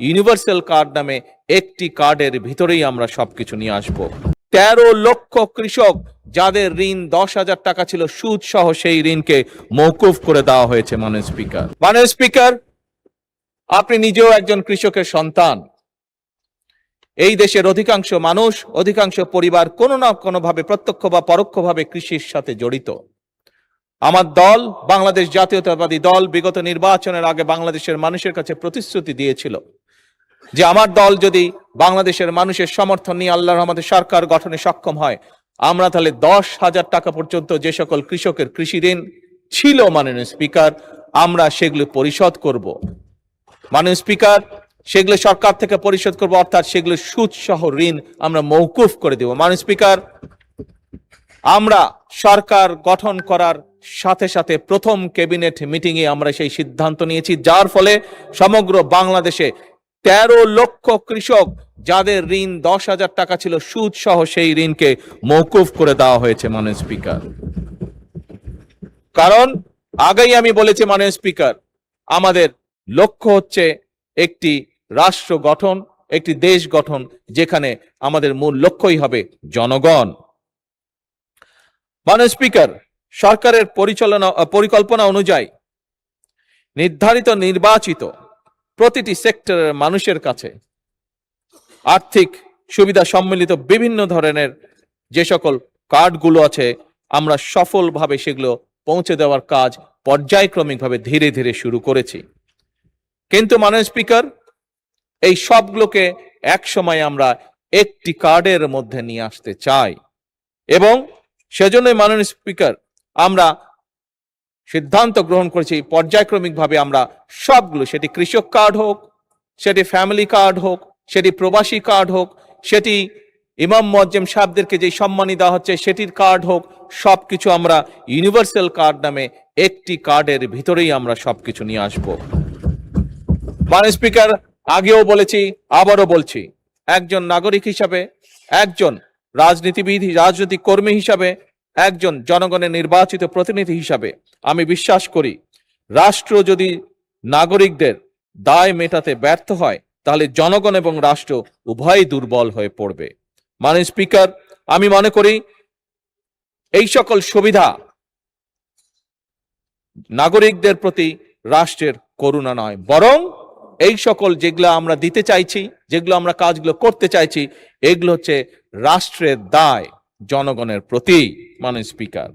Universal card নামে একটি কার্ডের ভিতরেই আমরা সবকিছু নিয়ে আসব। 13 লক্ষ কৃষক যাদের ঋণ 10,000 টাকা ছিল সুদ সহ সেই ঋণকে মওকুফ করে দেওয়া হয়েছে। মাননীয় স্পিকার, আপনি নিজেও একজন কৃষকের সন্তান। এই দেশের অধিকাংশ মানুষ, অধিকাংশ পরিবার কোনো না কোনো ভাবে প্রত্যক্ষ বা পরোক্ষভাবে কৃষির সাথে জড়িত। আমার দল, বাংলাদেশ জাতীয়তাবাদী দল, বিগত নির্বাচনের আগে বাংলাদেশের মানুষের কাছে প্রতিশ্রুতি দিয়েছিল যে আমার দল যদি বাংলাদেশের মানুষের সমর্থন নিয়ে আল্লাহর রহমতে সরকার গঠনে সক্ষম হয়, আমরা তাহলে 10,000 টাকা পর্যন্ত যে সকল কৃষকের কৃষি ঋণ ছিল মাননীয় স্পিকার, আমরা সেগুলো পরিশোধ করব। মাননীয় স্পিকার, সেগুলো সরকার থেকে পরিশোধ করব, অর্থাৎ সেগুলো সুদ সহ ঋণ আমরা মওকুফ করে দেব। মাননীয় স্পিকার, আমরা সরকার গঠন করার সাথে সাথে প্রথম ক্যাবিনেট মিটিং এ আমরা সেই সিদ্ধান্ত নিয়েছি, যার ফলে সমগ্র বাংলাদেশে 13 লক্ষ কৃষক যাদের ঋণ 10,000 টাকা ছিল সুদ সহ সেই ঋণকে মওকুফ করে দেওয়া হয়েছে। মাননীয় স্পিকার, কারণ আগেই আমি বলেছি মাননীয় স্পিকার, আমাদের লক্ষ্য হচ্ছে একটি রাষ্ট্র গঠন, একটি দেশ গঠন, যেখানে আমাদের মূল লক্ষ্যই হবে জনগণ। মাননীয় স্পিকার, সরকারের পরিকল্পনা অনুযায়ী নির্ধারিত নির্বাচিত প্রতিটি সেক্টরের মানুষের কাছে আর্থিক সুবিধা সম্মিলিত বিভিন্ন ধরনের যে সকল কার্ডগুলো আছে, আমরা সফলভাবে সেগুলো পৌঁছে দেওয়ার কাজ পর্যায়ক্রমিকভাবে ধীরে ধীরে শুরু করেছি। কিন্তু মাননীয় স্পিকার, এই সবগুলোকে এক সময় আমরা একটি কার্ডের মধ্যে নিয়ে আসতে চাই এবং সেজন্যই মাননীয় স্পিকার আমরা সিদ্ধান্ত গ্রহণ করেছি পর্যায়ক্রমিকভাবে আমরা সবগুলো, সেটি কৃষক কার্ড হোক, সেটি ফ্যামিলি কার্ড হোক, সেটি প্রবাসী কার্ড হোক, সেটি ইমাম মুয়াজ্জিম সাহেবদেরকে যে সম্মানী দেওয়া হচ্ছে সেটির কার্ড হোক, সবকিছু আমরা ইউনিভার্সাল কার্ড নামে একটি কার্ডের ভিতরেই আমরা সবকিছু নিয়ে আসব। মাননীয় স্পিকার, আগেও বলেছি, আবারও বলছি, একজন নাগরিক হিসাবে, একজন রাজনীতিবিদ, রাজনৈতিক কর্মী হিসাবে, একজন জনগণের নির্বাচিত প্রতিনিধি হিসাবে আমি বিশ্বাস করি, রাষ্ট্র যদি নাগরিকদের দায় মেটাতে ব্যর্থ হয় তাহলে জনগণ এবং রাষ্ট্র উভয়ই দুর্বল হয়ে পড়বে। মাননীয় স্পিকার, আমি মনে করি এই সকল সুবিধা নাগরিকদের প্রতি রাষ্ট্রের করুণা নয়, বরং এই সকল যেগুলো আমরা দিতে চাইছি, যেগুলো আমরা কাজগুলো করতে চাইছি, এগুলো হচ্ছে রাষ্ট্রের দায় জনগণের প্রতি। মাননীয় স্পিকার।